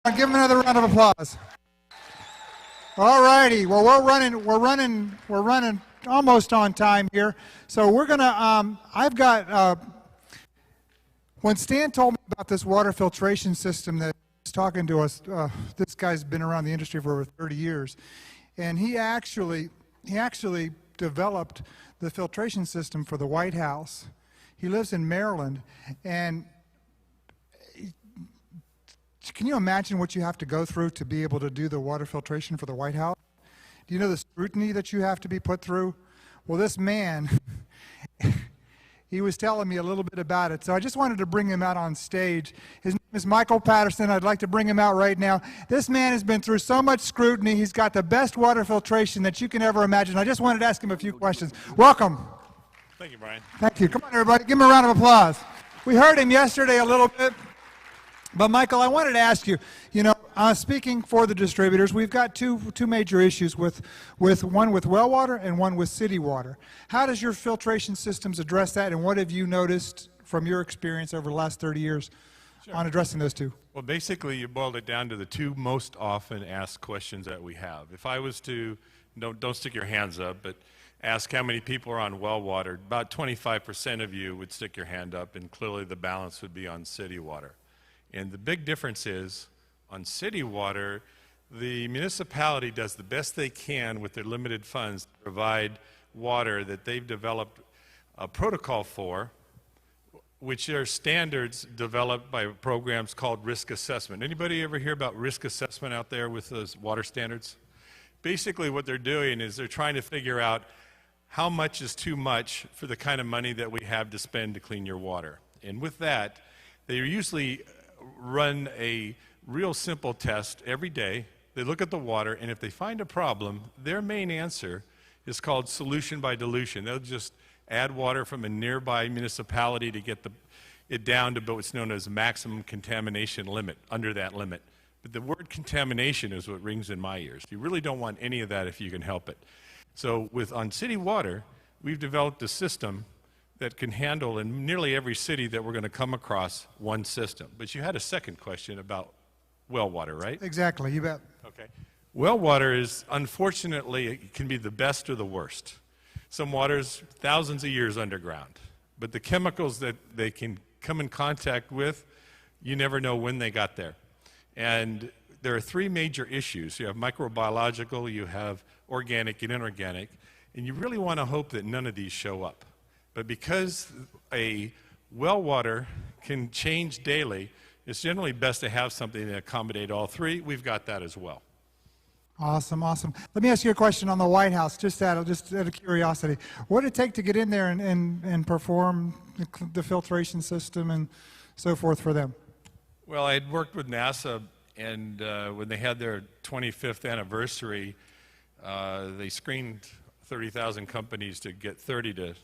Give them another round of applause. All righty. Well, we're running almost on time here. So we're gonna. I've got. When Stan told me about this water filtration system that he's talking to us, this guy's been around the industry for over 30 years, and he actually developed the filtration system for the White House. He lives in Maryland, and can you imagine what you have to go through to be able to do the water filtration for the White House? Do you know the scrutiny that you have to be put through? Well, this man, he was telling me a little bit about it, so I just wanted to bring him out on stage. His name is Michael Patterson. I'd like to bring him out right now. This man has been through so much scrutiny. He's got the best water filtration that you can ever imagine. I just wanted to ask him a few questions. Welcome. Thank you, Brian. Thank you. Come on, everybody. Give him a round of applause. We heard him yesterday a little bit. But Michael, I wanted to ask you, speaking for the distributors, we've got two major issues with one with well water and one with city water. How does your filtration systems address that, and what have you noticed from your experience over the last 30 years on addressing those two? Well, basically, you boiled it down to the two most often asked questions that we have. If I was to, don't stick your hands up, but ask how many people are on well water, about 25% of you would stick your hand up, and clearly the balance would be on city water. And the big difference is, on city water, the municipality does the best they can with their limited funds to provide water that they've developed a protocol for, which are standards developed by programs called risk assessment. Anybody ever hear about risk assessment out there with those water standards? Basically what they're doing is they're trying to figure out how much is too much for the kind of money that we have to spend to clean your water. And with that, they usually run a real simple test every day. They look at the water, and if they find a problem, their main answer is called solution by dilution. They'll just add water from a nearby municipality to get it down to what's known as maximum contamination limit, under that limit. But the word contamination is what rings in my ears. You really don't want any of that if you can help it. So on city water, we've developed a system that can handle in nearly every city that we're going to come across one system. But you had a second question about well water, right? Exactly, you bet. Okay. Well water is, unfortunately, it can be the best or the worst. Some water's thousands of years underground, but the chemicals that they can come in contact with, you never know when they got there. And there are three major issues. You have microbiological, you have organic and inorganic, and you really want to hope that none of these show up. But because a well water can change daily, it's generally best to have something to accommodate all three. We've got that as well. Awesome, awesome. Let me ask you a question on the White House, just out of curiosity. What did it take to get in there and perform the filtration system and so forth for them? Well, I had worked with NASA, and when they had their 25th anniversary, they screened 30,000 companies to get 30 to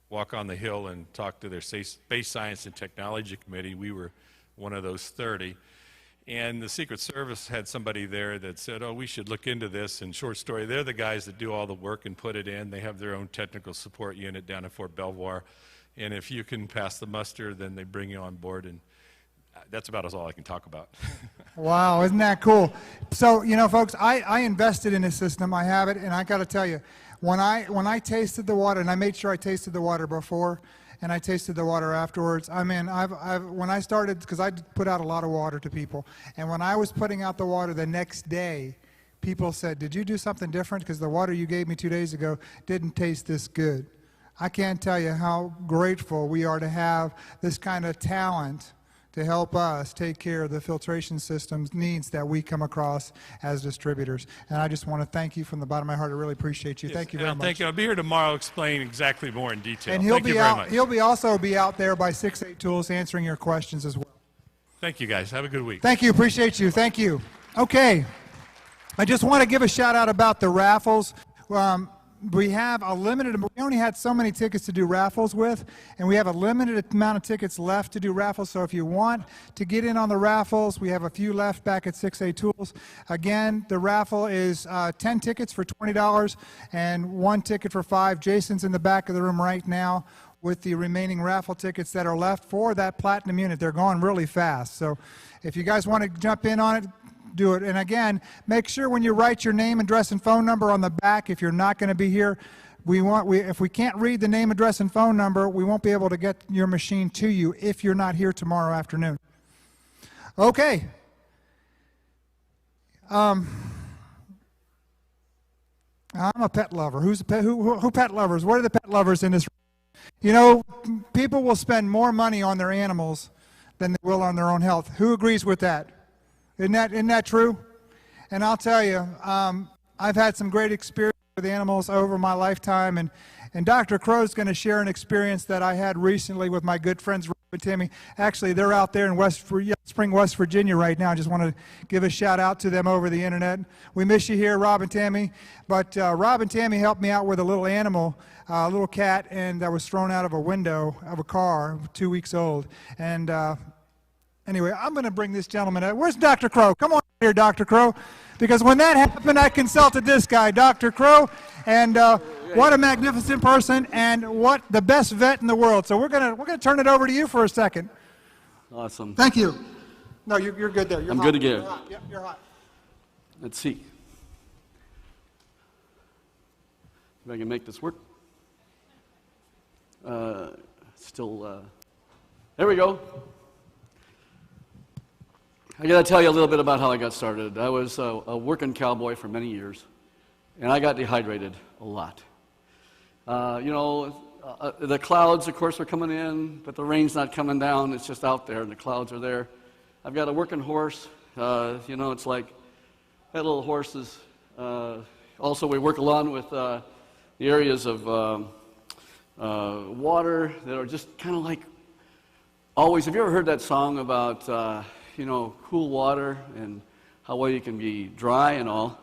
walk on the Hill and talk to their Space Science and Technology Committee. We were one of those 30. And the Secret Service had somebody there that said, oh, we should look into this. And short story, they're the guys that do all the work and put it in. They have their own technical support unit down at Fort Belvoir. And if you can pass the muster, then they bring you on board. And that's about all I can talk about. Wow, isn't that cool? So, folks, I invested in this system. I have it, and I got to tell you, when I tasted the water, and I made sure I tasted the water before, and I tasted the water afterwards. I mean, when I started, because I put out a lot of water to people, and when I was putting out the water the next day, people said, "Did you do something different? Because the water you gave me 2 days ago didn't taste this good." I can't tell you how grateful we are to have this kind of talent to help us take care of the filtration system's needs that we come across as distributors. And I just want to thank you from the bottom of my heart. I really appreciate you. Yes, thank you very much. Thank you. I'll be here tomorrow explaining exactly more in detail. And he'll also be out there by 6-8 Tools answering your questions as well. Thank you, guys. Have a good week. Thank you. Appreciate you. Thank you. Okay. I just want to give a shout out about the raffles. We have a limited, we only had so many tickets to do raffles with, and we have a limited amount of tickets left to do raffles. So if you want to get in on the raffles, we have a few left back at 6A Tools. Again, the raffle is 10 tickets for $20 and 1 ticket for $5. Jason's in the back of the room right now with the remaining raffle tickets that are left for that platinum unit. They're going really fast. So if you guys want to jump in on it, do it. And again, make sure when you write your name, address, and phone number on the back, if you're not going to be here, if we can't read the name, address, and phone number, we won't be able to get your machine to you if you're not here tomorrow afternoon. Okay. I'm a pet lover. Who pet lovers? What are the pet lovers in this room? You know, people will spend more money on their animals than they will on their own health. Who agrees with that? Isn't that true? And I'll tell you, I've had some great experience with animals over my lifetime, and Dr. Crowe's going to share an experience that I had recently with my good friends Rob and Tammy. Actually, they're out there in Spring, West Virginia right now. I just want to give a shout out to them over the internet. We miss you here, Rob and Tammy. But Rob and Tammy helped me out with a little animal, a little cat, and that was thrown out of a window of a car, 2 weeks old. And anyway, I'm going to bring this gentleman out. Where's Dr. Crowe? Come on here, Dr. Crowe. Because when that happened, I consulted this guy, Dr. Crowe, and what a magnificent person, and what the best vet in the world. So we're gonna turn it over to you for a second. Awesome. Thank you. No, you're good there. I'm good to go. You're hot. Yep, you're hot. Let's see if I can make this work. There we go. I got to tell you a little bit about how I got started. I was a working cowboy for many years, and I got dehydrated a lot. The clouds, of course, are coming in, but the rain's not coming down. It's just out there, and the clouds are there. I've got a working horse. It's like that little horse is. Also, we work along with the areas of water that are just kind of like always. Have you ever heard that song about cool water and how well you can be dry and all?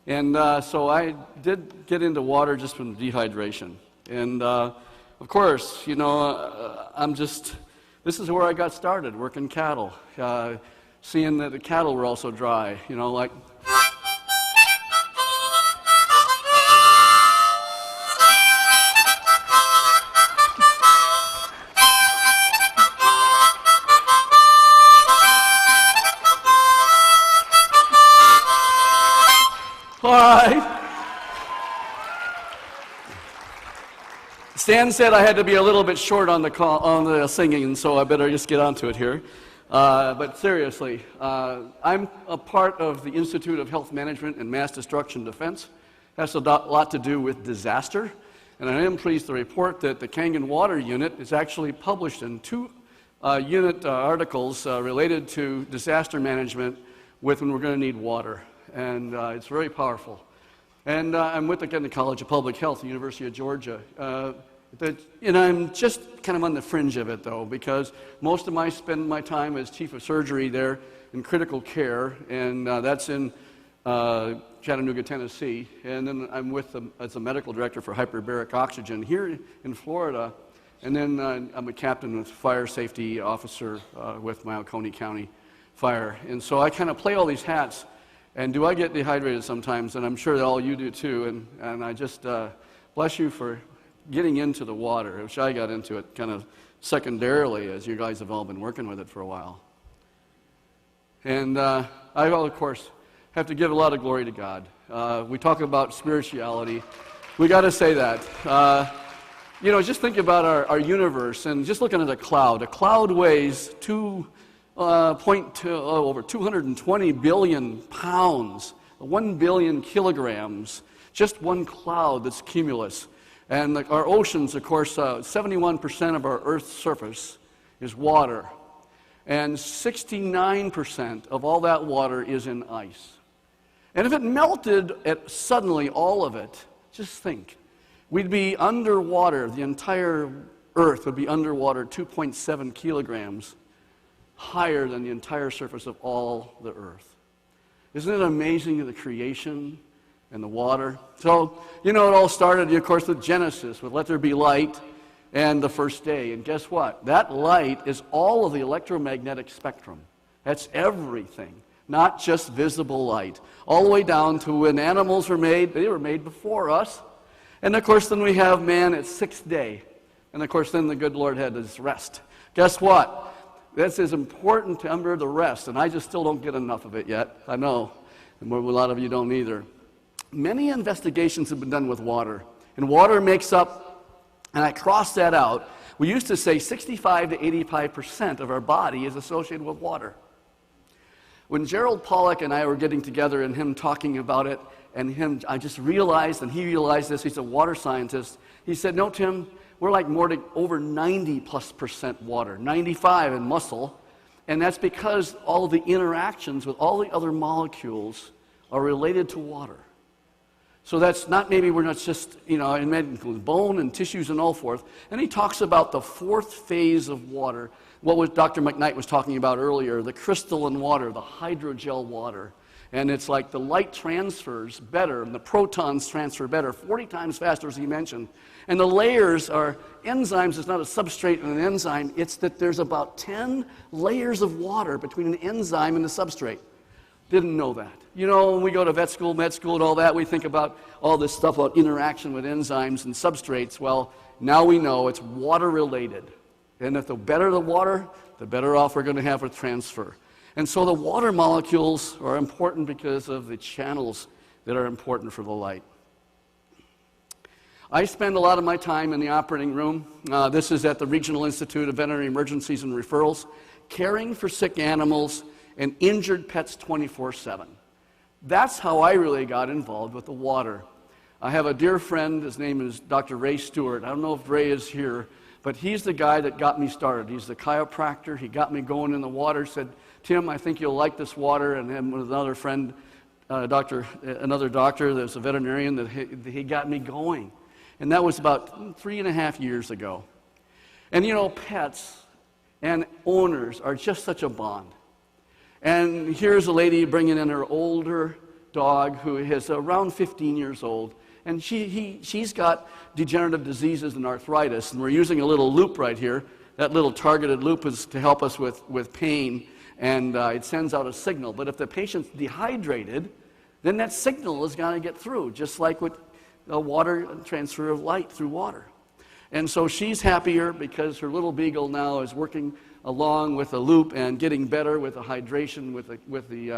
And so I did get into water just from dehydration. And of course, this is where I got started, working cattle, seeing that the cattle were also dry, like. All right. Stan said I had to be a little bit short on the singing, so I better just get onto it here. But seriously, I'm a part of the Institute of Health Management and Mass Destruction Defense. Has a lot to do with disaster, and I am pleased to report that the Kangen Water Unit is actually published in 2 unit articles related to disaster management when we're going to need water. And it's very powerful. And I'm with the College of Public Health, the University of Georgia. And I'm just kind of on the fringe of it, though, because most of spend my time as chief of surgery there in critical care, and that's in Chattanooga, Tennessee. And then I'm with them as a medical director for hyperbaric oxygen here in Florida. And then I'm a captain with fire safety officer with Oconee County Fire. And so I kind of play all these hats. And do I get dehydrated sometimes? And I'm sure that all you do too. And I just bless you for getting into the water, which I got into it kind of secondarily, as you guys have all been working with it for a while. And I, of course, have to give a lot of glory to God. We talk about spirituality. We got to say that. Just think about our universe, and just looking at a cloud. A cloud weighs over 220 billion pounds, 1 billion kilograms, just one cloud that's cumulus. And our oceans, of course, 71% of our Earth's surface is water. And 69% of all that water is in ice. And if it melted suddenly, all of it, just think, we'd be underwater, the entire Earth would be underwater 2.7 kilograms higher than the entire surface of all the Earth. Isn't it amazing, the creation and the water? So, it all started, of course, with Genesis, with let there be light, and the first day. And guess what? That light is all of the electromagnetic spectrum. That's everything, not just visible light. All the way down to when animals were made, they were made before us. And of course, then we have man at 6th day. And of course, then the good Lord had his rest. Guess what? This is important to remember the rest, and I just still don't get enough of it yet. I know, and a lot of you don't either. Many investigations have been done with water, and water makes up, and I crossed that out, we used to say 65 to 85% of our body is associated with water. When Gerald Pollack and I were getting together and him talking about it, and I just realized, and he realized this, he's a water scientist, he said, no, Tim, we're like over 90+% water, 95 in muscle, and that's because all the interactions with all the other molecules are related to water. So that's not, maybe we're not just, in medical, bone and tissues and all forth. And he talks about the fourth phase of water, what Dr. McKnight was talking about earlier, the crystalline water, the hydrogel water. And it's like the light transfers better and the protons transfer better, 40 times faster as he mentioned. And the layers are enzymes. It's not a substrate and an enzyme. It's that there's about 10 layers of water between an enzyme and the substrate. Didn't know that. When we go to vet school, med school, and all that, we think about all this stuff about interaction with enzymes and substrates. Well, now we know it's water-related. And if the better the water, the better off we're going to have with transfer. And so the water molecules are important because of the channels that are important for the light. I spend a lot of my time in the operating room. This is at the Regional Institute of Veterinary Emergencies and Referrals, caring for sick animals and injured pets 24/7. That's how I really got involved with the water. I have a dear friend, his name is Dr. Ray Stewart. I don't know if Ray is here, but he's the guy that got me started. He's the chiropractor. He got me going in the water, said, Tim, I think you'll like this water. And then with another friend, another doctor that's a veterinarian, that he got me going. And that was about 3.5 years ago. And pets and owners are just such a bond. And here's a lady bringing in her older dog who is around 15 years old. And she's got degenerative diseases and arthritis. And we're using a little loop right here. That little targeted loop is to help us with pain. And it sends out a signal. But if the patient's dehydrated, then that signal is going to get through, just like with the water transfer of light through water. And so she's happier because her little beagle now is working along with a loop and getting better with the hydration with the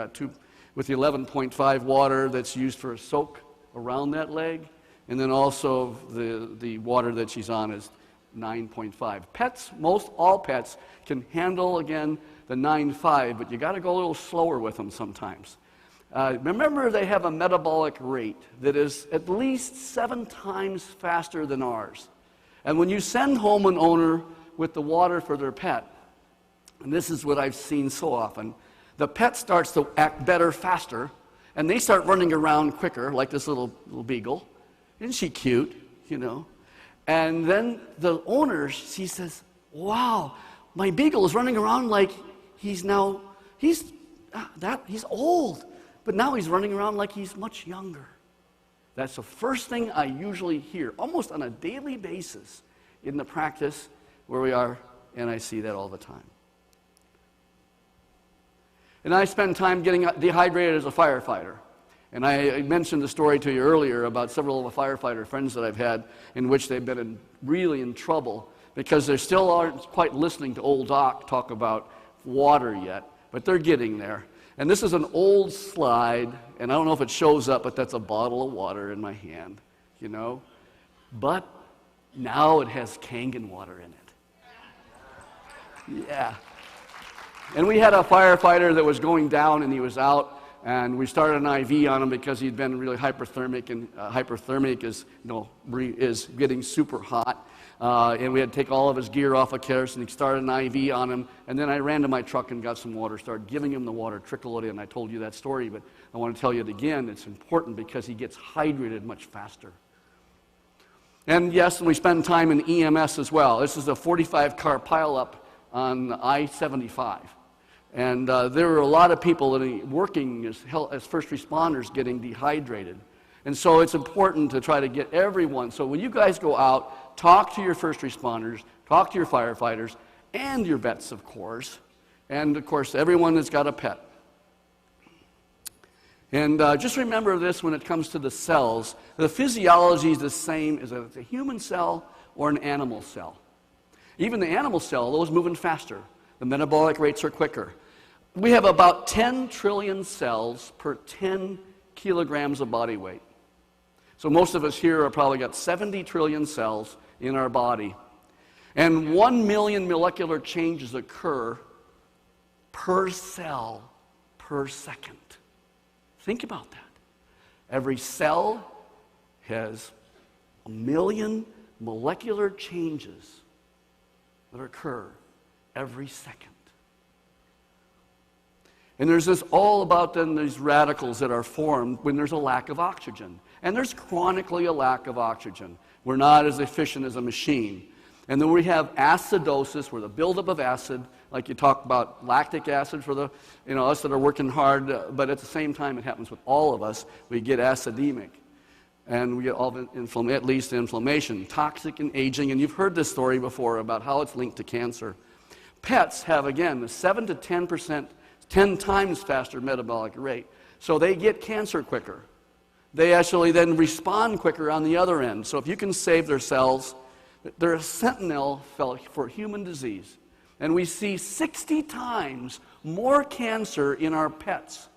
11.5 water that's used for a soak around that leg, and then also the water that she's on is 9.5. Pets, all pets can handle again the 9.5, but you got to go a little slower with them sometimes. Remember, they have a metabolic rate that is at least 7 times faster than ours. And when you send home an owner with the water for their pet, and this is what I've seen so often, the pet starts to act better faster, and they start running around quicker, like this little beagle. Isn't she cute, And then the owner, she says, wow, my beagle is running around like he's old, but now he's running around like he's much younger. That's the first thing I usually hear, almost on a daily basis in the practice where we are, and I see that all the time. And I spend time getting dehydrated as a firefighter. And I mentioned the story to you earlier about several of the firefighter friends that I've had in which they've been really in trouble because they still aren't quite listening to old Doc talk about water yet, but they're getting there. And this is an old slide, and I don't know if it shows up, but that's a bottle of water in my hand, But now it has Kangen water in it. Yeah. And we had a firefighter that was going down, and he was out, and we started an IV on him because he'd been really hyperthermic, and hyperthermic is getting super hot. And we had to take all of his gear off of kerosene, and he started an IV on him, and then I ran to my truck and got some water, started giving him the water, trickle it in. I told you that story, but I want to tell you it again. It's important because he gets hydrated much faster. And yes, we spend time in EMS as well. This is a 45-car pileup on I-75. And there were a lot of people that are working as first responders getting dehydrated. And so it's important to try to get everyone. So when you guys go out, talk to your first responders, talk to your firefighters, and your vets, of course. And, of course, everyone that's got a pet. And just remember this when it comes to the cells. The physiology is the same as it's a human cell or an animal cell. Even the animal cell, those moving faster. The metabolic rates are quicker. We have about 10 trillion cells per 10 kilograms of body weight. So most of us here have probably got 70 trillion cells in our body. And 1 million molecular changes occur per cell per second. Think about that. Every cell has 1 million molecular changes that occur every second. And there's this all about then these radicals that are formed when there's a lack of oxygen. And there's chronically a lack of oxygen. We're not as efficient as a machine. And then we have acidosis, where the buildup of acid, like you talk about lactic acid for the, us that are working hard, but at the same time it happens with all of us, we get acidemic. And we get all at least inflammation, toxic and aging. And you've heard this story before about how it's linked to cancer. Pets have, again, a 7 to 10%, 10 times faster metabolic rate. So they get cancer quicker. They actually then respond quicker on the other end. So if you can save their cells, they're a sentinel for human disease. And we see 60 times more cancer in our pets.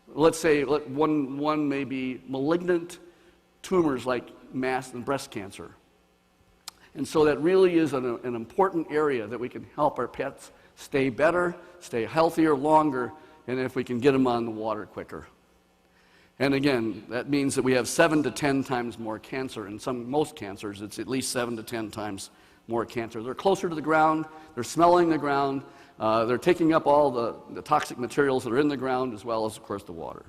Let's say one may be malignant tumors like mass and breast cancer. And so that really is an important area that we can help our pets stay better, stay healthier longer, and if we can get them on the water quicker. And again, that means that we have 7 to 10 times more cancer. In most cancers, it's at least 7 to 10 times more cancer. They're closer to the ground, they're smelling the ground, they're taking up all the toxic materials that are in the ground, as well as, of course, the water.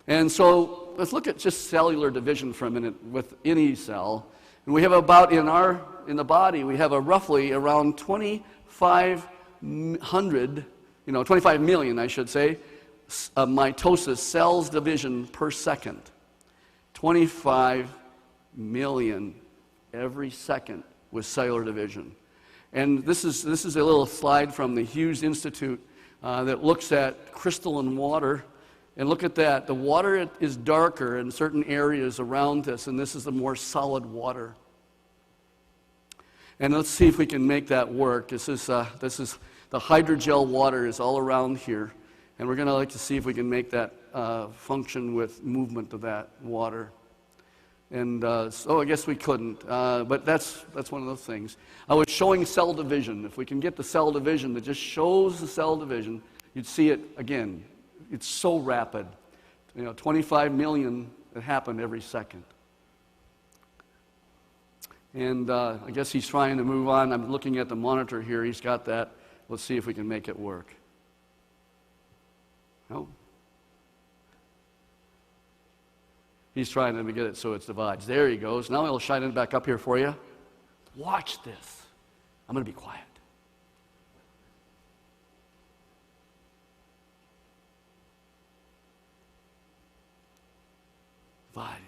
And so let's look at just cellular division for a minute with any cell. And we have about, in the body, we have roughly around 25 million, I should say, mitosis, cells division per second. 25 million every second with cellular division. And this is a little slide from the Hughes Institute that looks at crystalline water. And look at that. The water is darker in certain areas around this, and this is the more solid water. And let's see if we can make that work. This is the hydrogel water is all around here, and we're going to like to see if we can make that function with movement of that water. And so I guess we couldn't, but that's one of those things. I was showing cell division. If we can get the cell division that just shows the cell division, you'd see it again. It's so rapid. 25 million that happen every second. And I guess he's trying to move on. I'm looking at the monitor here. He's got that. Let's see if we can make it work. No. He's trying to get it so it divides. There he goes. Now he'll shine it back up here for you. Watch this. I'm going to be quiet. Dividing.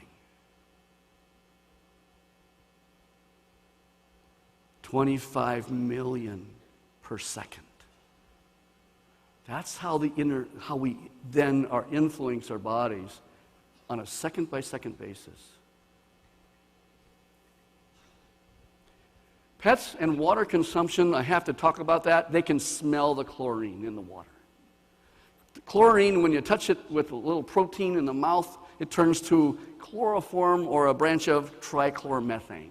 25 million per second. That's how we then influence our bodies on a second-by-second basis. Pets and water consumption, I have to talk about that. They can smell the chlorine in the water. The chlorine, when you touch it with a little protein in the mouth, it turns to chloroform or a branch of trichloromethane.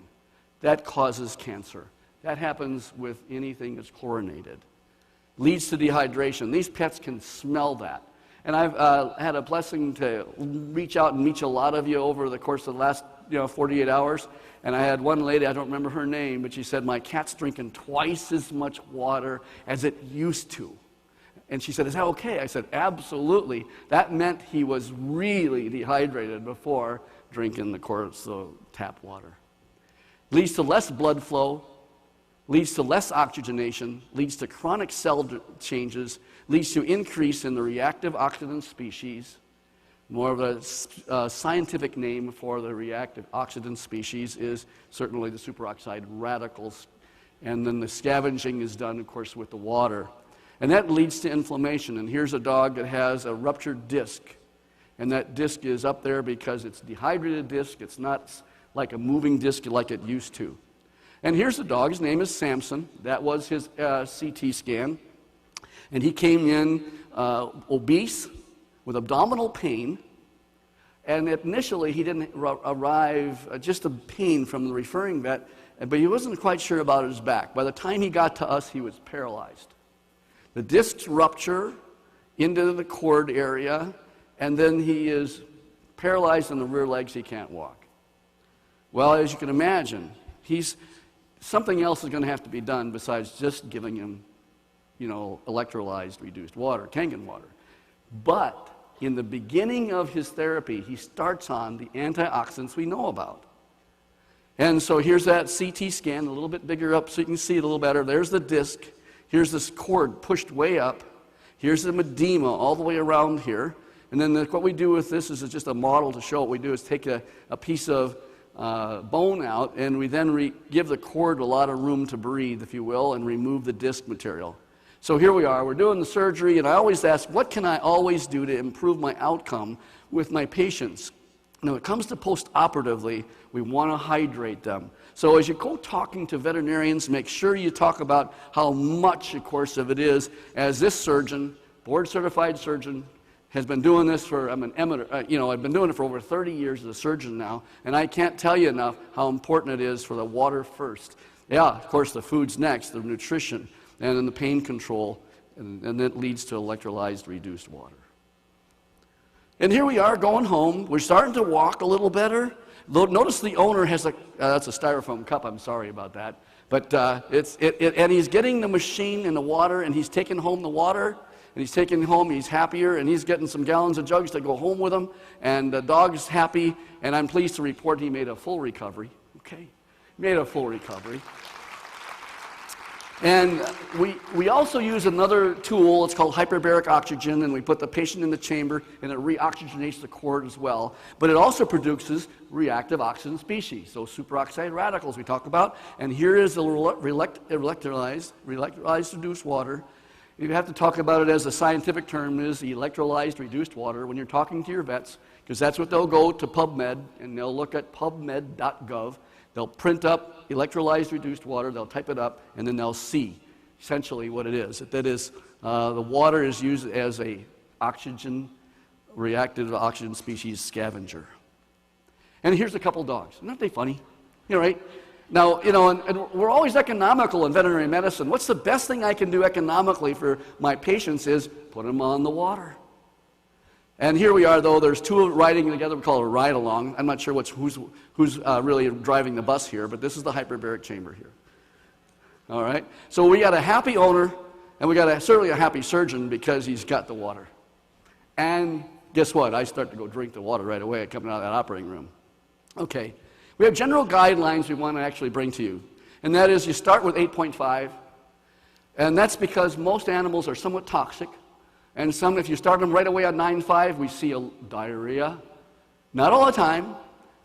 That causes cancer. That happens with anything that's chlorinated. Leads to dehydration. These pets can smell that. And I've had a blessing to reach out and meet a lot of you over the course of the last 48 hours. And I had one lady, I don't remember her name, but she said, my cat's drinking twice as much water as it used to. And she said, is that okay? I said, absolutely. That meant he was really dehydrated before drinking the tap water. Leads to less blood flow, leads to less oxygenation, leads to chronic cell changes, leads to increase in the reactive oxidant species. More of a scientific name for the reactive oxidant species is certainly the superoxide radicals. And then the scavenging is done, of course, with the water. And that leads to inflammation. And here's a dog that has a ruptured disc. And that disc is up there because it's a dehydrated disc. It's not like a moving disc like it used to. And here's the dog. His name is Samson. That was his CT scan. And he came in obese with abdominal pain. And initially, he didn't arrive, just a pain from the referring vet, but he wasn't quite sure about his back. By the time he got to us, he was paralyzed. The discs rupture into the cord area, and then he is paralyzed in the rear legs. He can't walk. Well, as you can imagine, something else is going to have to be done besides just giving him, electrolyzed reduced water, Kangen water. But in the beginning of his therapy, he starts on the antioxidants we know about. And so here's that CT scan, a little bit bigger up so you can see it a little better. There's the disc. Here's this cord pushed way up. Here's the edema all the way around here. And then what we do with this is just a model to show what we do is take a piece of bone out, and we then give the cord a lot of room to breathe, if you will, and remove the disc material. So here we are, we're doing the surgery, and I always ask, what can I always do to improve my outcome with my patients? Now, when it comes to post-operatively, we want to hydrate them. So as you go talking to veterinarians, make sure you talk about how much, of course, of it is, as this surgeon, board-certified surgeon, has been doing this for, I've been doing it for over 30 years as a surgeon now, and I can't tell you enough how important it is for the water first. Yeah, of course, the food's next, the nutrition, and then the pain control, and it leads to electrolyzed reduced water. And here we are going home. We're starting to walk a little better. Notice the owner has that's a styrofoam cup, I'm sorry about that. But and he's getting the machine in the water, and he's taking home the water, and he's taking home, he's happier, and he's getting some gallons of jugs to go home with him, and the dog's happy, and I'm pleased to report he made a full recovery, okay? Made a full recovery. And we also use another tool. It's called hyperbaric oxygen, and we put the patient in the chamber, and it re-oxygenates the cord as well. But it also produces reactive oxygen species, so superoxide radicals we talk about. And here is the electrolyzed reduced water. You have to talk about it as the scientific term is electrolyzed reduced water when you're talking to your vets, because that's what they'll go to PubMed, and they'll look at pubmed.gov. They'll print up electrolyzed reduced water, they'll type it up, and then they'll see essentially what it is. That is, the water is used as a reactive oxygen species scavenger. And here's a couple dogs. Aren't they funny? Right? Now, and we're always economical in veterinary medicine. What's the best thing I can do economically for my patients is put them on the water. And here we are, though, there's two riding together. We call it a ride-along. I'm not sure who's really driving the bus here, but this is the hyperbaric chamber here. All right? So we got a happy owner, and we got certainly a happy surgeon because he's got the water. And guess what? I start to go drink the water right away coming out of that operating room. Okay. We have general guidelines we want to actually bring to you. And that is you start with 8.5, and that's because most animals are somewhat toxic. And some, if you start them right away on 9.5, we see diarrhea. Not all the time,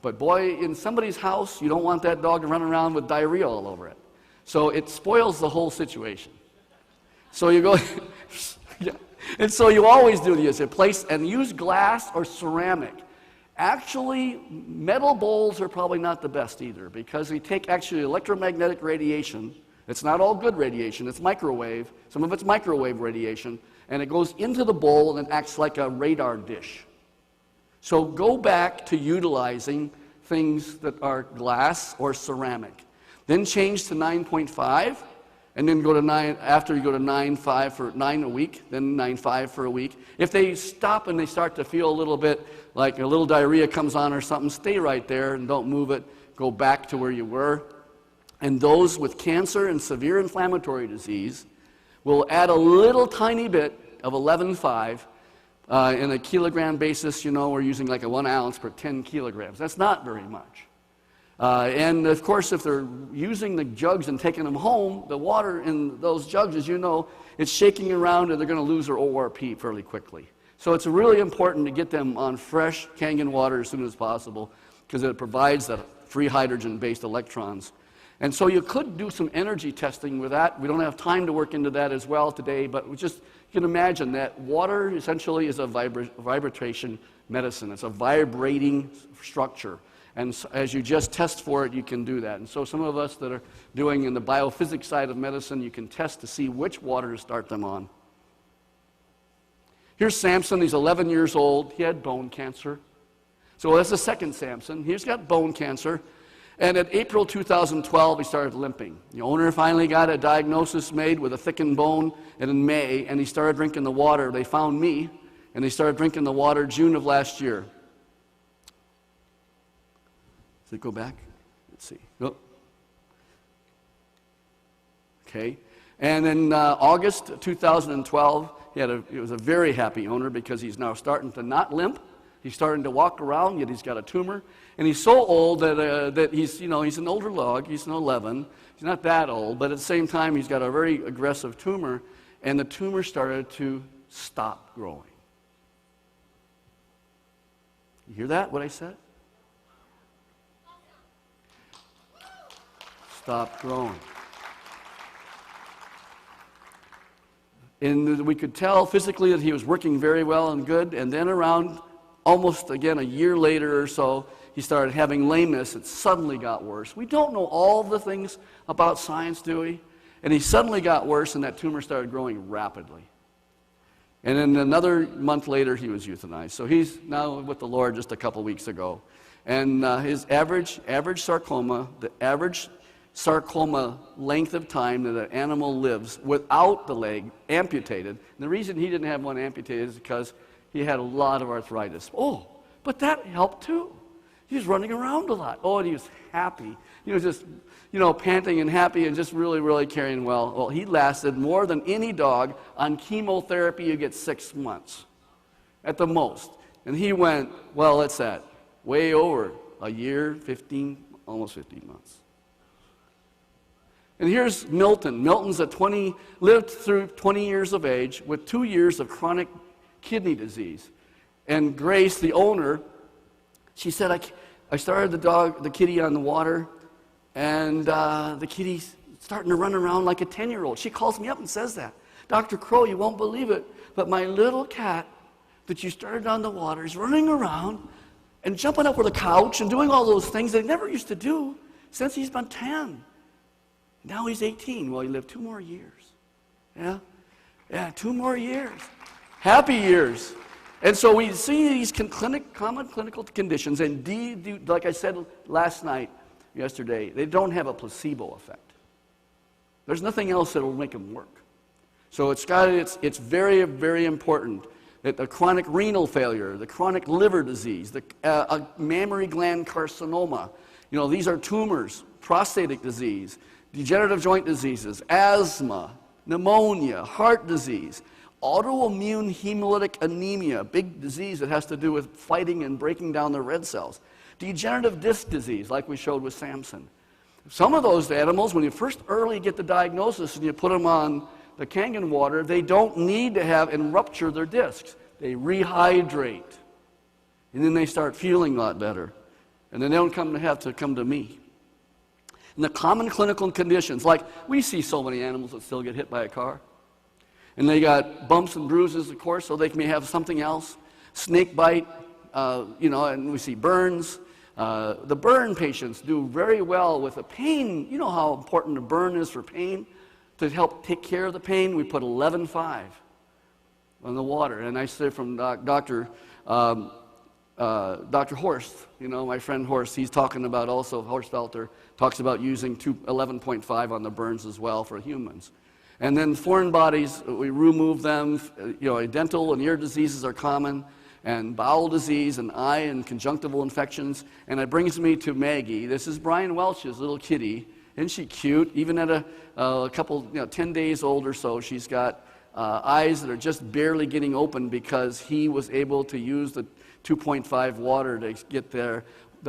but boy, in somebody's house, you don't want that dog to run around with diarrhea all over it. So it spoils the whole situation. So you go, yeah. And so you always do this, and use glass or ceramic. Actually, metal bowls are probably not the best either, because they take actually electromagnetic radiation. It's not all good radiation, it's microwave. Some of it's microwave radiation. And it goes into the bowl and it acts like a radar dish. So go back to utilizing things that are glass or ceramic. Then change to 9.5, and then go to 9, after you go to 9.5 for 9 a week, then 9.5 for a week. If they stop and they start to feel a little bit like a little diarrhea comes on or something, stay right there and don't move it. Go back to where you were. And those with cancer and severe inflammatory disease, we'll add a little tiny bit of 11.5 in a kilogram basis. We're using like a 1 ounce per 10 kilograms. That's not very much. And of course, if they're using the jugs and taking them home, the water in those jugs, as you know, it's shaking around and they're going to lose their ORP fairly quickly. So it's really important to get them on fresh Kangen water as soon as possible, because it provides that free hydrogen-based electrons. And so you could do some energy testing with that. We don't have time to work into that as well today, but you can imagine that water essentially is a vibration medicine. It's a vibrating structure. And so as you just test for it, you can do that. And so some of us that are doing in the biophysics side of medicine, you can test to see which water to start them on. Here's Samson. He's 11 years old. He had bone cancer. So that's the second Samson. He's got bone cancer. And in April 2012, he started limping. The owner finally got a diagnosis made with a thickened bone in May, and he started drinking the water. They found me, and they started drinking the water June of last year. Does it go back? Let's see. Oh. Okay. And in August 2012, he was a very happy owner because he's now starting to not limp. He's starting to walk around, yet he's got a tumor. And he's so old that he's an older log. He's 11. He's not that old, but at the same time, he's got a very aggressive tumor, and the tumor started to stop growing. You hear that, what I said? Stop growing. And we could tell physically that he was working very well and good, and then around almost, again, a year later or so, he started having lameness. It suddenly got worse. We don't know all the things about science, do we? And he suddenly got worse, and that tumor started growing rapidly. And then another month later, he was euthanized. So he's now with the Lord just a couple weeks ago. And his average sarcoma, the average sarcoma length of time that an animal lives without the leg amputated. And the reason he didn't have one amputated is because he had a lot of arthritis. Oh, but that helped too. He was running around a lot. Oh, and he was happy. He was just, panting and happy and just really, really carrying well. Well, he lasted more than any dog. On chemotherapy, you get 6 months at the most. And he went, well, that's that, way over a year, almost 15 months. And here's Milton. Milton's lived through 20 years of age with 2 years of chronic kidney disease. And Grace, the owner, she said, I started the kitty on the water, and the kitty's starting to run around like a 10-year-old. She calls me up and says that. Dr. Crowe, you won't believe it, but my little cat that you started on the water is running around and jumping up with a couch and doing all those things that he never used to do since he's been 10. Now he's 18. Well, he lived 2 more years. Yeah? Yeah, 2 more years. Happy years. And so we see these common clinical conditions, and like I said yesterday, they don't have a placebo effect. There's nothing else that will make them work. So it's very, very important that the chronic renal failure, the chronic liver disease, a mammary gland carcinoma, these are tumors, prostatic disease, degenerative joint diseases, asthma, pneumonia, heart disease, autoimmune hemolytic anemia, big disease that has to do with fighting and breaking down the red cells, degenerative disc disease, like we showed with Samson. Some of those animals, when you first early get the diagnosis and you put them on the Kangen water, they don't need to have and rupture their discs. They rehydrate, and then they start feeling a lot better, and then they don't have to come to me. And the common clinical conditions, like we see so many animals that still get hit by a car. And they got bumps and bruises, of course, so they may have something else. Snake bite, and we see burns. The burn patients do very well with the pain. You know how important a burn is for pain? To help take care of the pain, we put 11.5 on the water. And I say from Dr. Horst, my friend Horst, he's talking about also, Horst Felter, talks about using 11.5 on the burns as well for humans. And then foreign bodies, we remove them. Dental and ear diseases are common, and bowel disease, and eye and conjunctival infections. And it brings me to Maggie. This is Brian Welch's little kitty. Isn't she cute? Even at a couple, 10 days old or so, she's got eyes that are just barely getting open because he was able to use the 2.5 water to get the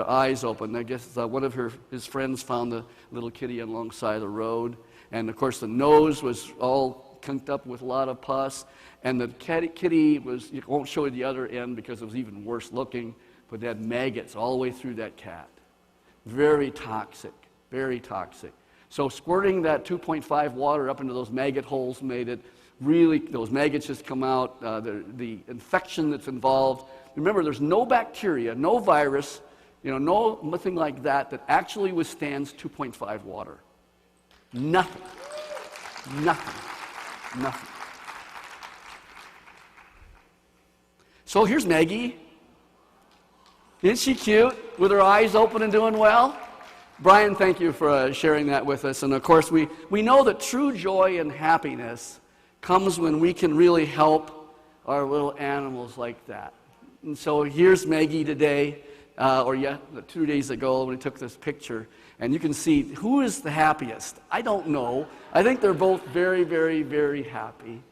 eyes open. I guess one of his friends found the little kitty alongside the road. And, of course, the nose was all conked up with a lot of pus. And the kitty was, you won't show you the other end because it was even worse looking, but it had maggots all the way through that cat. Very toxic, very toxic. So squirting that 2.5 water up into those maggot holes made it really, those maggots just come out, the infection that's involved. Remember, there's no bacteria, no virus, Nothing like that actually withstands 2.5 water. Nothing. Nothing. Nothing. So here's Maggie. Isn't she cute with her eyes open and doing well? Brian, thank you for sharing that with us. And of course, we know that true joy and happiness comes when we can really help our little animals like that. And so here's Maggie today, or 2 days ago when we took this picture. And you can see who is the happiest. I don't know. I think they're both very, very, very happy,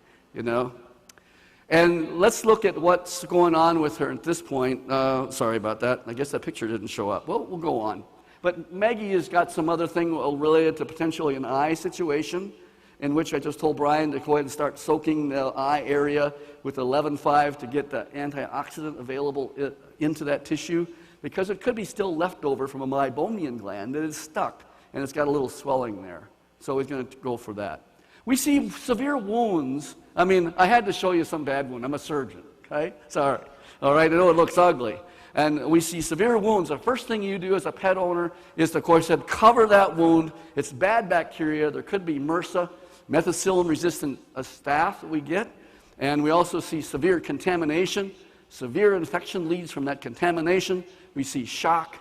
And let's look at what's going on with her at this point. Sorry about that. I guess that picture didn't show up. Well, we'll go on. But Maggie has got some other thing related to potentially an eye situation, in which I just told Brian to go ahead and start soaking the eye area with 11.5 to get the antioxidant available into that tissue, because it could be still left over from a meibomian gland that is stuck, and it's got a little swelling there. So he's going to go for that. We see severe wounds. I had to show you some bad wound. I'm a surgeon, okay? Sorry. All right, I know it looks ugly. And we see severe wounds. The first thing you do as a pet owner is to, of course, cover that wound. It's bad bacteria. There could be MRSA, methicillin-resistant staph that we get. And we also see severe contamination. Severe infection leads from that contamination. We see shock,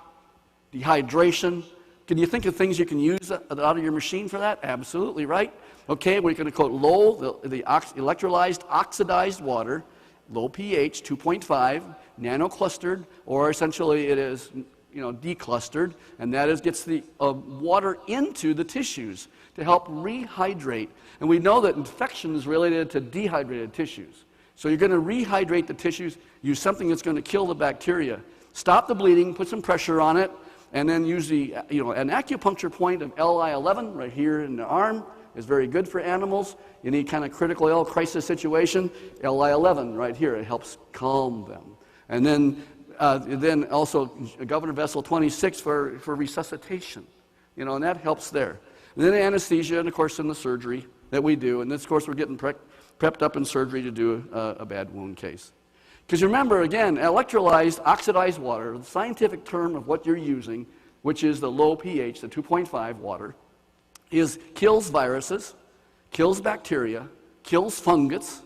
dehydration. Can you think of things you can use out of your machine for that? Absolutely, right? Okay, we're going to quote low, the electrolyzed oxidized water, low pH, 2.5, nanoclustered, or essentially it is, declustered, and that gets the water into the tissues to help rehydrate. And we know that infection is related to dehydrated tissues. So you're going to rehydrate the tissues, use something that's going to kill the bacteria, stop the bleeding, put some pressure on it, and then use an acupuncture point of Li11 right here in the arm is very good for animals. Any kind of critical ill crisis situation, Li11 right here, it helps calm them. And then also Governor Vessel 26 for resuscitation, and that helps there. And then anesthesia, and of course in the surgery that we do. And then of course we're getting prepped up in surgery to do a bad wound case. Because remember, again, electrolyzed oxidized water, the scientific term of what you're using, which is the low pH, the 2.5 water, kills viruses, kills bacteria, kills fungus.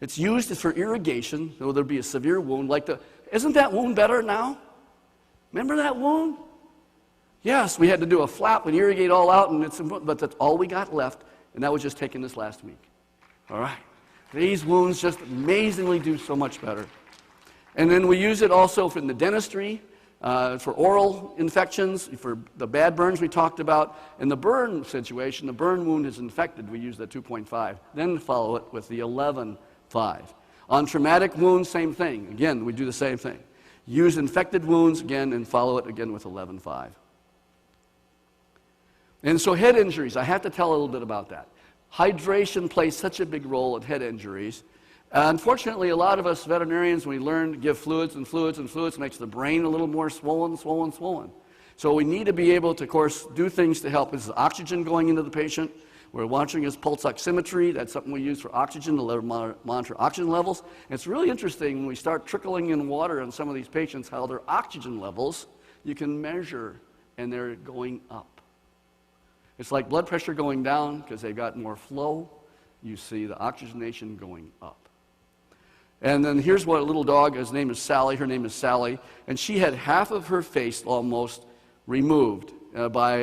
It's used for irrigation, so there'll be a severe wound. Isn't that wound better now? Remember that wound? Yes, we had to do a flap and irrigate all out, but that's all we got left, and that was just taken this last week. All right. These wounds just amazingly do so much better. And then we use it also for the dentistry, for oral infections, for the bad burns we talked about. In the burn situation, the burn wound is infected, we use the 2.5. Then follow it with the 11.5. On traumatic wounds, same thing. Again, we do the same thing. Use infected wounds again and follow it again with 11.5. And so head injuries, I have to tell a little bit about that. Hydration plays such a big role in head injuries. Unfortunately, a lot of us veterinarians, when we learn to give fluids, it makes the brain a little more swollen. So we need to be able to, of course, do things to help. This is oxygen going into the patient. We're watching his pulse oximetry. That's something we use for oxygen to monitor oxygen levels. And it's really interesting when we start trickling in water on some of these patients, how their oxygen levels, you can measure, and they're going up. It's like blood pressure going down because they've got more flow. You see the oxygenation going up. And then here's what a little dog, his name is Sally, her name is Sally, and she had half of her face almost removed by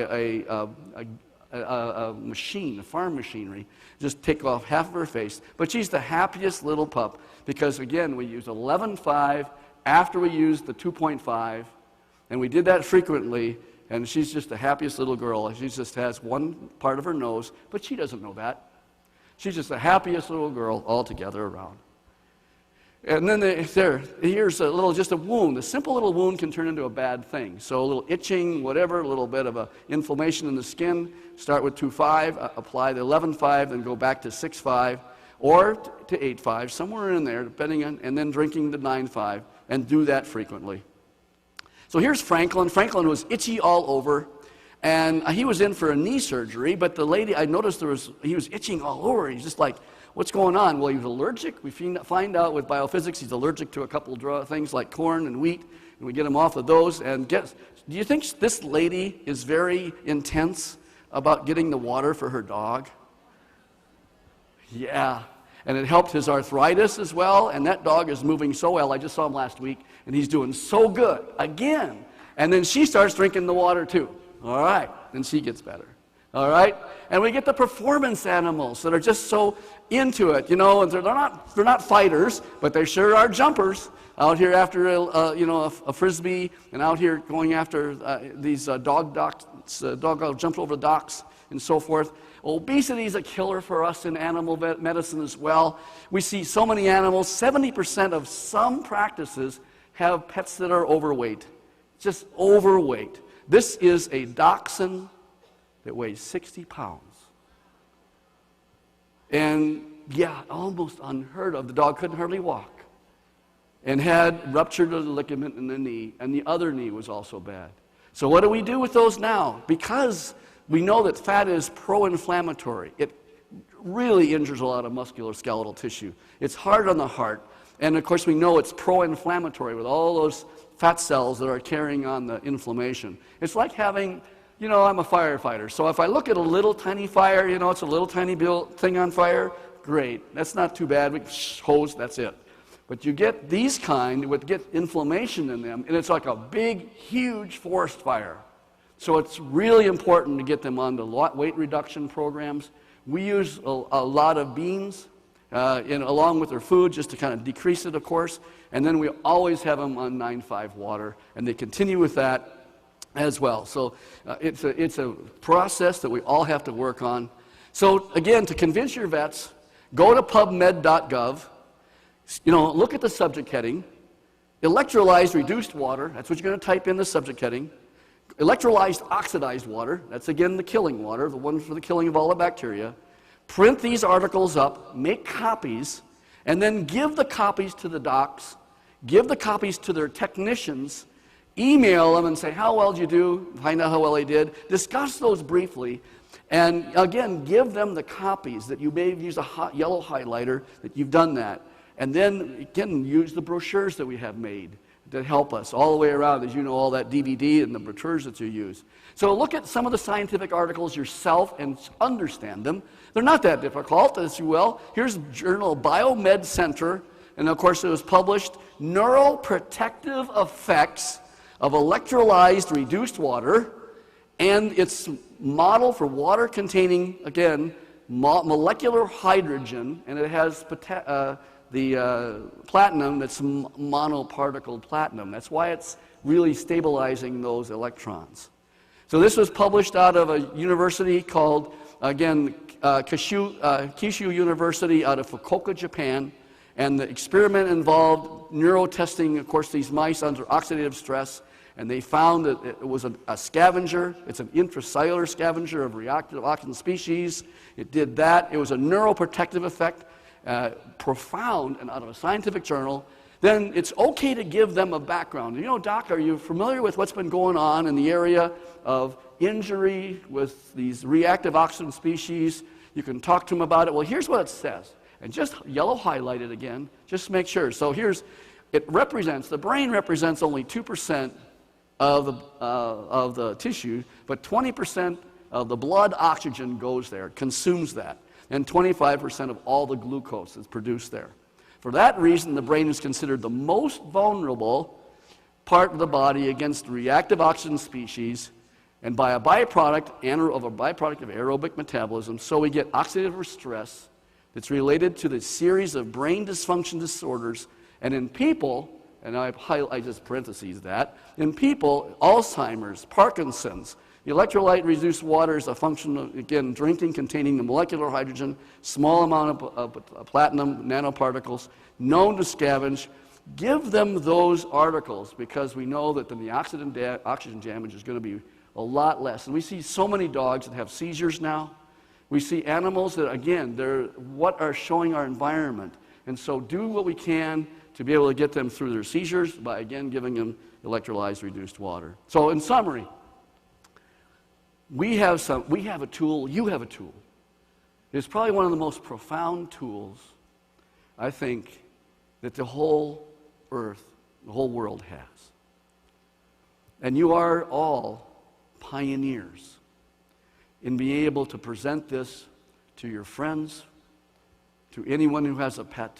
a machine, a farm machinery, just take off half of her face. But she's the happiest little pup because, again, we use 11.5 after we use the 2.5, and we did that frequently. And she's just the happiest little girl. She just has one part of her nose, but she doesn't know that. She's just the happiest little girl altogether around. And then here's just a wound. A simple little wound can turn into a bad thing. So a little itching, whatever, a little bit of inflammation in the skin. Start with 2.5, apply the 11.5, then go back to 6.5, or to 8.5, somewhere in there, depending on, and then drinking the 9.5, and do that frequently. So here's Franklin. Franklin was itchy all over, and he was in for a knee surgery, but the lady, I noticed he was itching all over. He's just like, what's going on? Well, he's allergic. We find out with biophysics he's allergic to a couple of things like corn and wheat, and we get him off of those. And do you think this lady is very intense about getting the water for her dog? Yeah. And it helped his arthritis as well, and that dog is moving so well. I just saw him last week, and he's doing so good again. And then she starts drinking the water too. All right, then she gets better. All right, and we get the performance animals that are just so into it, you know. And they're not fighters, but they sure are jumpers. Out here after a frisbee, and out here going after these dog jumped over the docks and so forth. Obesity is a killer for us in animal medicine as well. We see so many animals. 70% of some practices have pets that are overweight, just overweight. This is a dachshund that weighs 60 pounds. And yeah, almost unheard of. The dog couldn't hardly walk and had ruptured the ligament in the knee, and the other knee was also bad. So what do we do with those now? Because we know that fat is pro-inflammatory. It really injures a lot of musculoskeletal tissue. It's hard on the heart. And of course we know it's pro-inflammatory with all those fat cells that are carrying on the inflammation. It's like having, you know, I'm a firefighter. So if I look at a little tiny fire, you know, it's a little tiny thing on fire, great. That's not too bad. We hose, that's it. But you get these kind, would get inflammation in them, and it's like a big, huge forest fire. So it's really important to get them on the weight reduction programs. We use a lot of beans along with their food just to kind of decrease it, of course. And then we always have them on 9-5 water, and they continue with that as well. So it's a process that we all have to work on. So again, to convince your vets, go to pubmed.gov. You know, look at the subject heading. Electrolyzed reduced water, that's what you're going to type in the subject heading. Electrolyzed oxidized water, that's again the killing water, the one for the killing of all the bacteria. Print these articles up, make copies, and then give the copies to the docs, give the copies to their technicians, email them and say, how well did you do? Find out how well they did. Discuss those briefly. And again, give them the copies that you may have used a yellow highlighter, that you've done that. And then, again, use the brochures that we have made that help us all the way around, as you know, all that DVD and the brochures that you use. So look at some of the scientific articles yourself and understand them. They're not that difficult, as you will. Here's Journal Biomed Center, and of course it was published, Neuroprotective Effects of Electrolyzed Reduced Water, and its model for water containing, again, molecular hydrogen, and it has the platinum that's monoparticled platinum. That's why it's really stabilizing those electrons. So this was published out of a university called, again, Kyushu University out of Fukuoka, Japan. And the experiment involved neurotesting, of course, these mice under oxidative stress. And they found that it was a scavenger. It's an intracellular scavenger of reactive oxygen species. It did that. It was a neuroprotective effect. Profound and out of a scientific journal. Then it's okay to give them a background. You know, Doc, are you familiar with what's been going on in the area of injury with these reactive oxygen species? You can talk to them about it. Well, here's what it says. And just yellow highlight it again, just make sure. So it represents, the brain represents only 2% of the tissue, but 20% of the blood oxygen goes there, consumes that. And 25% of all the glucose is produced there. For that reason, the brain is considered the most vulnerable part of the body against reactive oxygen species, and by a byproduct of aerobic metabolism. So we get oxidative stress that's related to the series of brain dysfunction disorders. And in people, and I just parentheses that, in people, Alzheimer's, Parkinson's, the electrolyte reduced water is a function of, again, drinking containing the molecular hydrogen, small amount of platinum nanoparticles, known to scavenge. Give them those articles, because we know that then the oxygen damage is going to be a lot less. And we see so many dogs that have seizures now. We see animals that, again, they're what are showing our environment. And so do what we can to be able to get them through their seizures by, again, giving them electrolyzed reduced water. So in summary, we have a tool, you have a tool, is probably one of the most profound tools, I think, that the whole earth, the whole world has. And you are all pioneers in being able to present this to your friends, to anyone who has a pet.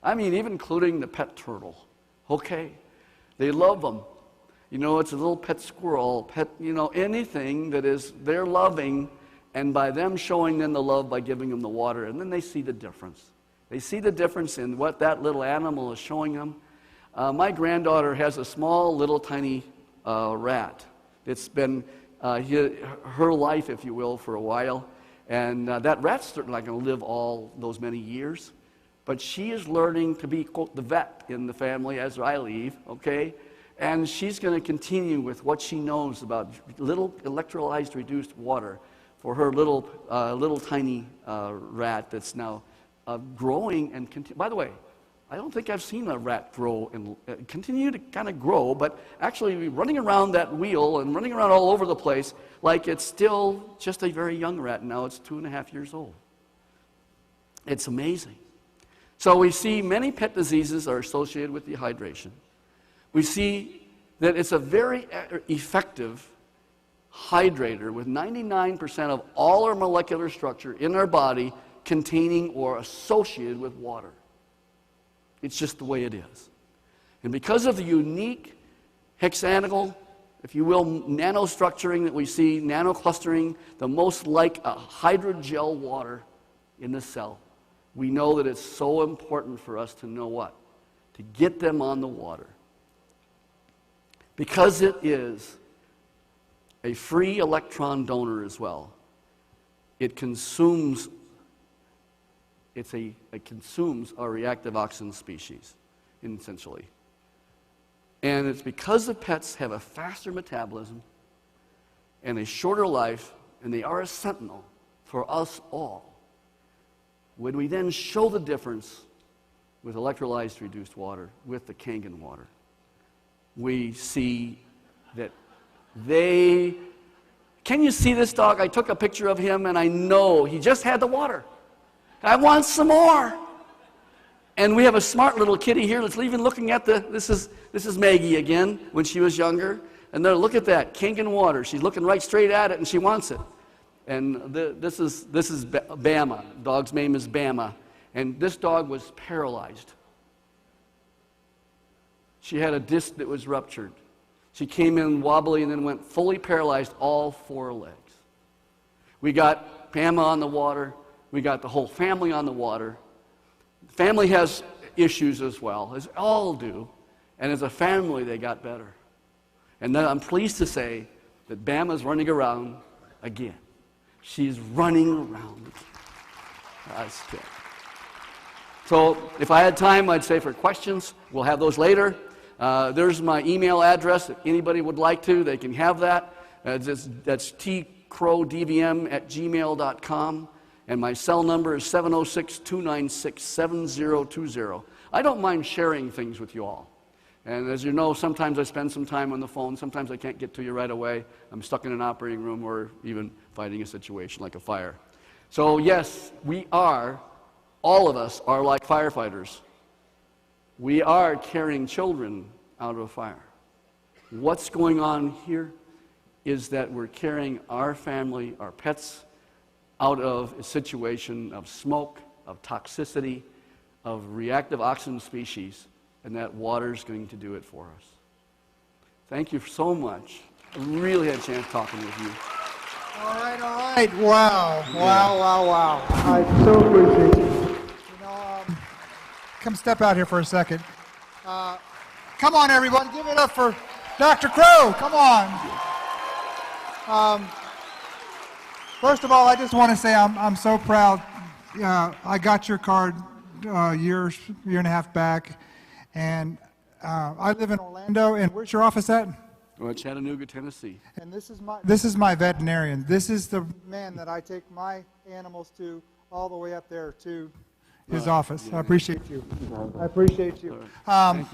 I mean, even including the pet turtle. Okay, they love them. You know, it's a little pet squirrel, pet, you know, anything that is, they're loving, and by them showing them the love by giving them the water, and then they see the difference. They see the difference in what that little animal is showing them. My granddaughter has a small, little, tiny rat. It's been her life, if you will, for a while, and that rat's certainly not going to live all those many years, but she is learning to be, quote, the vet in the family as I leave, okay? And she's going to continue with what she knows about little electrolyzed reduced water for her little tiny rat that's now growing and by the way, I don't think I've seen a rat grow and continue to kind of grow, but actually running around that wheel and running around all over the place like it's still just a very young rat, and now it's 2.5 years old. It's amazing. So we see many pet diseases are associated with dehydration. We see that it's a very effective hydrator with 99% of all our molecular structure in our body containing or associated with water. It's just the way it is. And because of the unique hexagonal, if you will, nanostructuring that we see, nanoclustering, the most like a hydrogel water in the cell, we know that it's so important for us to know what? To get them on the water. Because it is a free electron donor as well, it consumes it consumes our reactive oxygen species, essentially. And it's because the pets have a faster metabolism and a shorter life, and they are a sentinel for us all. When we then show the difference with electrolyzed reduced water, with the Kangen water, we see that they... Can you see this dog? I took a picture of him, and I know he just had the water. I want some more. And we have a smart little kitty here that's even looking at this is Maggie again, when she was younger. And then look at that, Kangen water. She's looking right straight at it, and she wants it. And this is Bama. The dog's name is Bama. And this dog was paralyzed. She had a disc that was ruptured. She came in wobbly and then went fully paralyzed, all 4 legs. We got Bama on the water. We got the whole family on the water. The family has issues as well, as all do. And as a family, they got better. And then I'm pleased to say that Bama's running around again. She's running around. That's good. So if I had time, I'd say for questions, we'll have those later. There's my email address. If anybody would like to, they can have that. That's tcrowdvm@gmail.com. And my cell number is 706-296-7020. I don't mind sharing things with you all. And as you know, sometimes I spend some time on the phone. Sometimes I can't get to you right away. I'm stuck in an operating room or even fighting a situation like a fire. So yes, we are, all of us are like firefighters. We are carrying children out of a fire. What's going on here is that we're carrying our family, our pets, out of a situation of smoke, of toxicity, of reactive oxygen species, and that water's going to do it for us. Thank you so much. I really had a chance talking with you. All right, all right. Wow, wow, wow, wow. I so appreciate you. You know, come step out here for a second. Come on, everyone. Give it up for Dr. Crowe. Come on. First of all, I just want to say I'm so proud. I got your card a year and a half back, and I live in Orlando. And where's your office at? Well, Chattanooga, Tennessee. And this is my veterinarian. This is the man that I take my animals to all the way up there to his office. I appreciate you. I appreciate you.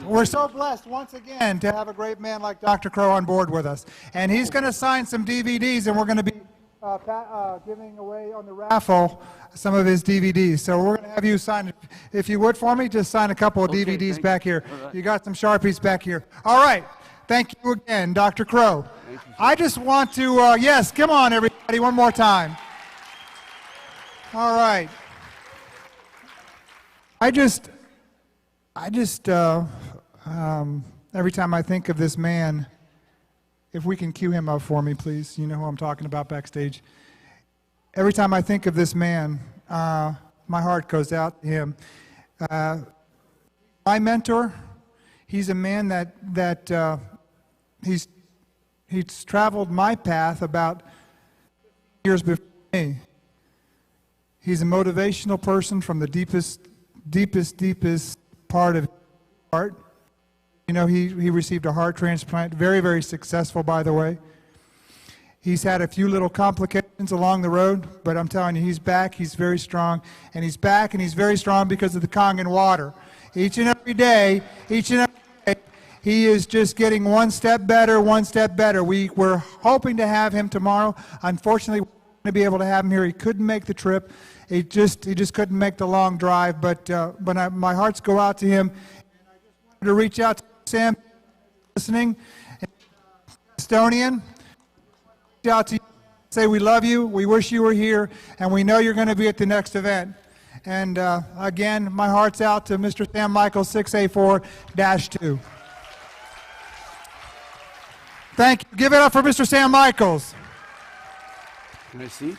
We're so blessed once again to have a great man like Dr. Crowe on board with us. And he's going to sign some DVDs, and we're going to be giving away on the raffle some of his DVDs. So we're going to have you sign, if you would for me, just sign a couple of DVDs back here. Right. You got some Sharpies back here. All right. Thank you again, Dr. Crowe. I just want to, yes, come on, everybody, one more time. All right. Every time I think of this man, if we can cue him up for me, please. You know who I'm talking about backstage. Every time I think of this man, my heart goes out to him. My mentor, he's a man that he's traveled my path about years before me. He's a motivational person from the deepest part of his heart. You know, he received a heart transplant, very, very successful, by the way. He's had a few little complications along the road, but I'm telling you, he's back, he's very strong, and he's back and he's very strong because of the Kangen water. Each and every day, he is just getting one step better, one step better. We're hoping to have him tomorrow. Unfortunately, we're not going to be able to have him here. He couldn't make the trip. He just couldn't make the long drive, but my hearts go out to him. To reach out to Sam, listening, Estonian, reach out to you, say we love you, we wish you were here, and we know you're going to be at the next event. And again, my heart's out to Mr. Sam Michaels, 6A4-2. Thank you. Give it up for Mr. Sam Michaels. Can I see?